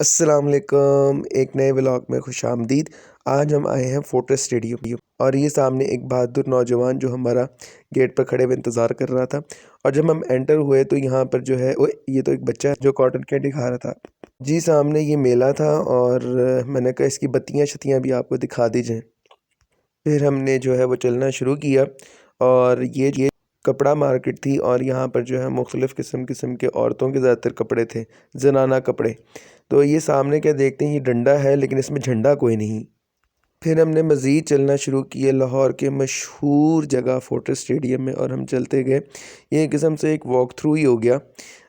अस्सलाम वालेकुम, एक नए व्लॉग में खुशामदीद। आज हम आए हैं फोर्ट्रेस स्टेडियम और ये सामने एक बहादुर नौजवान जो हमारा गेट पर खड़े हुए इंतज़ार कर रहा था। और जब हम एंटर हुए तो यहाँ पर जो है ओए ये तो एक बच्चा है जो कॉटन कैंडी खा रहा था। जी सामने ये मेला था और मैंने कहा इसकी बत्तियाँ शत्तियाँ भी आपको दिखा दी जाएँ। फिर हमने जो है वो चलना शुरू किया और ये कपड़ा मार्केट थी और यहाँ पर जो है मुख्तलिफ़ किस्म के औरतों के ज़्यादातर कपड़े थे, ज़नाना कपड़े। तो ये सामने क्या देखते हैं, ये डंडा है लेकिन इसमें झंडा कोई नहीं। फिर हमने मज़ीद चलना शुरू किया लाहौर के मशहूर जगह फोर्ट्रेस स्टेडियम में और हम चलते गए। ये एक किस्म से एक वॉक थ्रू ही हो गया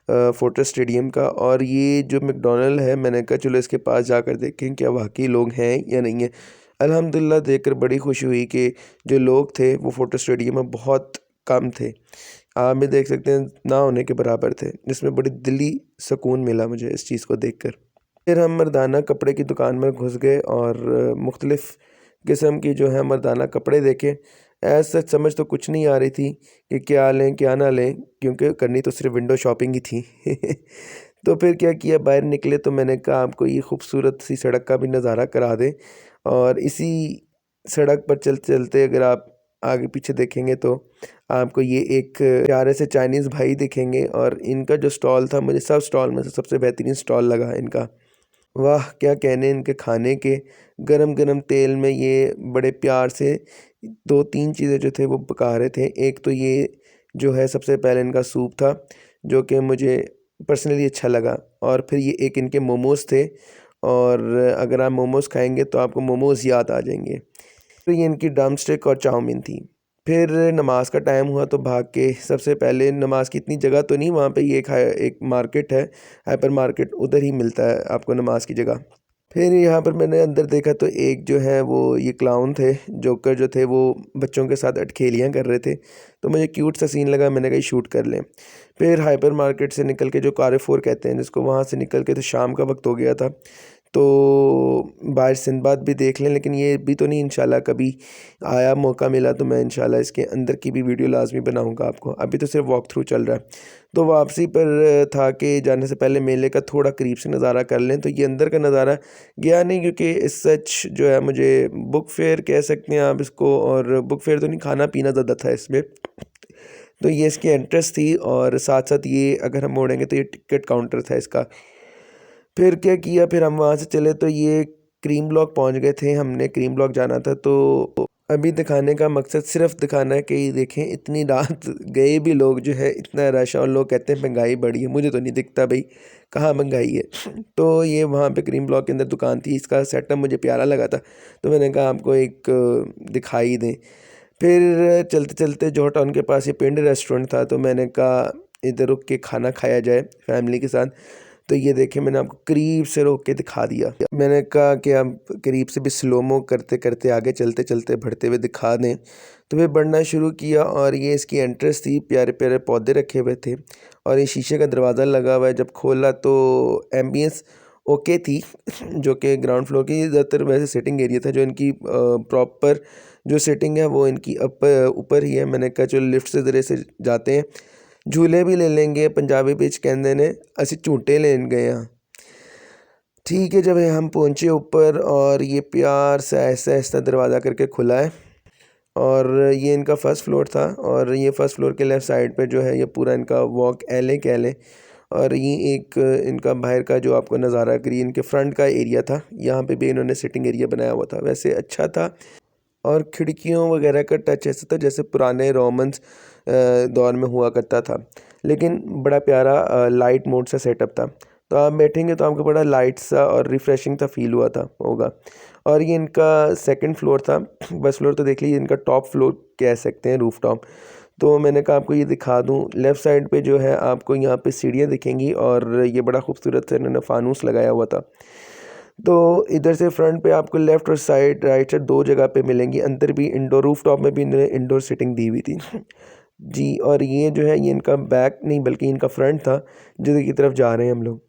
फोर्ट्रेस स्टेडियम का। और ये जो मैकडॉनल्ड है, मैंने कहा चलो इसके पास जाकर देखें क्या वाकई लोग हैं या नहीं है। अल्हम्दुलिल्लाह देखकर बड़ी खुशी हुई कि जो लोग थे वो फोर्ट्रेस स्टेडियम में बहुत कम थे। आप भी देख सकते हैं ना होने के बराबर थे, जिसमें बड़ी दिली सुकून मिला मुझे इस चीज़ को देखकर। फिर हम मर्दाना कपड़े की दुकान में घुस गए और मुख्तलिफ़ किस्म की जो है मर्दाना कपड़े देखे। ऐसा समझ तो कुछ नहीं आ रही थी कि क्या लें क्या ना लें, क्योंकि करनी तो सिर्फ विंडो शॉपिंग ही थी। तो फिर क्या किया, बाहर निकले तो मैंने कहा आपको ये खूबसूरत सी सड़क का भी नज़ारा करा दें। और इसी सड़क पर चलते चलते अगर आप आगे पीछे देखेंगे तो आपको ये एक प्यारे से चाइनीज़ भाई दिखेंगे और इनका जो स्टॉल था, मुझे सब स्टॉल में से सबसे बेहतरीन स्टॉल लगा इनका। वाह! क्या कहने इनके खाने के, गरम-गरम तेल में ये बड़े प्यार से 2-3 चीज़ें जो थे वो पका रहे थे। एक तो ये जो है सबसे पहले इनका सूप था, जो कि मुझे पर्सनली अच्छा लगा। और फिर ये एक इनके मोमोज़ थे और अगर आप मोमोज़ खाएँगे तो आपको मोमोज़ याद आ जाएँगे। फिर ये इनकी ड्रम स्टिक और चाउमीन थी। फिर नमाज़ का टाइम हुआ तो भाग के सबसे पहले, नमाज़ की इतनी जगह तो नहीं, वहाँ पे ये एक मार्केट है, हाइपर मार्केट, उधर ही मिलता है आपको नमाज़ की जगह। फिर यहाँ पर मैंने अंदर देखा तो एक जो है वो ये क्लाउन थे, जोकर जो थे वो बच्चों के साथ अठखेलियाँ कर रहे थे। तो मुझे क्यूट सा सीन लगा, मैंने कहा ये शूट कर लें। फिर हाइपर मार्केट से निकल के जो कारफोर कहते हैं जिसको, वहाँ से निकल के तो शाम का वक्त हो गया था। तो बाहर सिंदबाद भी देख लें, लेकिन ये भी तो नहीं, इंशाल्लाह कभी आया मौका मिला तो मैं इंशाल्लाह इसके अंदर की भी वीडियो लाज़मी बनाऊँगा आपको। अभी तो सिर्फ वॉक थ्रू चल रहा है। तो वापसी पर था कि जाने से पहले मेले का थोड़ा करीब से नज़ारा कर लें। तो ये अंदर का नज़ारा गया नहीं, क्योंकि इस सच जो है मुझे बुक फेयर कह सकते हैं आप इसको, और बुक फेयर तो नहीं, खाना पीना ज़्यादा था इसमें। तो ये इसकी एंट्रेंस थी और साथ साथ ये अगर हम मोड़ेंगे तो ये टिकट काउंटर था इसका। फिर क्या किया, फिर हम वहाँ से चले तो ये क्रीम ब्लॉक पहुँच गए थे, हमने क्रीम ब्लॉक जाना था। तो अभी दिखाने का मकसद सिर्फ दिखाना है कि ये देखें इतनी रात गए भी लोग जो है, इतना रश है और लोग कहते हैं महंगाई बढ़ी है। मुझे तो नहीं दिखता भाई कहाँ महंगाई है। तो ये वहाँ पे क्रीम ब्लॉक के अंदर दुकान थी, इसका सेटअप मुझे प्यारा लगा था तो मैंने कहा आपको एक दिखाई दें। फिर चलते चलते जॉर्ज टाउन के पास ये पिंड रेस्टोरेंट था, तो मैंने कहा इधर रुक के खाना खाया जाए फैमिली के साथ। तो ये देखिए मैंने आपको करीब से रोक के दिखा दिया। मैंने कहा कि आप करीब से भी स्लोमो करते करते आगे चलते चलते बढ़ते हुए दिखा दें। तो फिर बढ़ना शुरू किया और ये इसकी एंट्रेंस थी, प्यारे प्यारे पौधे रखे हुए थे और ये शीशे का दरवाज़ा लगा हुआ है। जब खोला तो एम्बियंस ओके थी। जो कि ग्राउंड फ्लोर की ज़्यादातर वैसे सिटिंग एरिया था, जो इनकी प्रॉपर जो सिटिंग है वो इनकी ऊपर ही है। मैंने कहा चलो लिफ्ट से ज़रिए से जाते हैं, झूले भी ले लेंगे। पंजाबी बिच कहते ने असी झूटे लेन गए हाँ। ठीक है, जब हम पहुँचे ऊपर और ये प्यार से ऐसा ऐसा दरवाज़ा करके खुला है और ये इनका फर्स्ट फ्लोर था। और ये फर्स्ट फ्लोर के लेफ़्ट साइड पे जो है ये पूरा इनका वॉक एले कह लें। और ये एक इनका बाहर का जो आपको नज़ारा करिए, इनके फ्रंट का एरिया था, यहाँ पे भी इन्होंने सिटिंग एरिया बनाया हुआ था, वैसे अच्छा था। और खिड़कियों वगैरह का टच ऐसा था जैसे पुराने रोमन्स दौर में हुआ करता था, लेकिन बड़ा प्यारा लाइट मोड सा सेटअप था। तो आप बैठेंगे तो आपको बड़ा लाइट सा और रिफ़्रेशिंग सा फील हुआ था होगा। और ये इनका सेकंड फ्लोर था। फर्स्ट फ्लोर तो देख लीजिए, इनका टॉप फ्लोर कह सकते हैं, रूफ टॉप। तो मैंने कहा आपको ये दिखा दूँ, लेफ़्ट साइड पे जो है आपको यहाँ पे सीढ़ियाँ दिखेंगी और ये बड़ा खूबसूरत से इन्होंने फ़ानूस लगाया हुआ था। तो इधर से फ्रंट पे आपको लेफ़्ट और साइड राइट साइड 2 जगह पे मिलेंगी। अंदर भी इंडोर रूफ़टॉप में भी इन्होंने इंडोर सीटिंग दी हुई थी। जी, और ये जो है ये इनका बैक नहीं बल्कि इनका फ्रंट था, जिधर की तरफ जा रहे हैं हम लोग।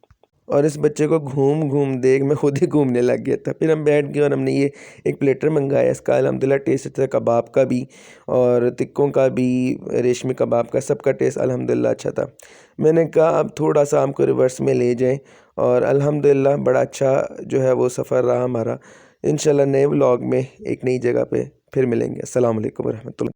और इस बच्चे को घूम घूम देख मैं खुद ही घूमने लग गया था। फिर हम बैठ गए और हमने ये एक प्लेटर मंगाया। इसका अल्हम्दुलिल्लाह टेस्ट अच्छा था, कबाब का भी और टिक्कों का भी, रेशमी कबाब का, सबका टेस्ट अल्हम्दुलिल्लाह अच्छा था। मैंने कहा अब थोड़ा सा हमको रिवर्स में ले जाएं और अल्हम्दुलिल्लाह बड़ा अच्छा जो है वो सफ़र रहा हमारा। इंशाल्लाह नए व्लॉग में एक नई जगह पे फिर मिलेंगे। अस्सलाम वालेकुम वरहमतुल्लाह।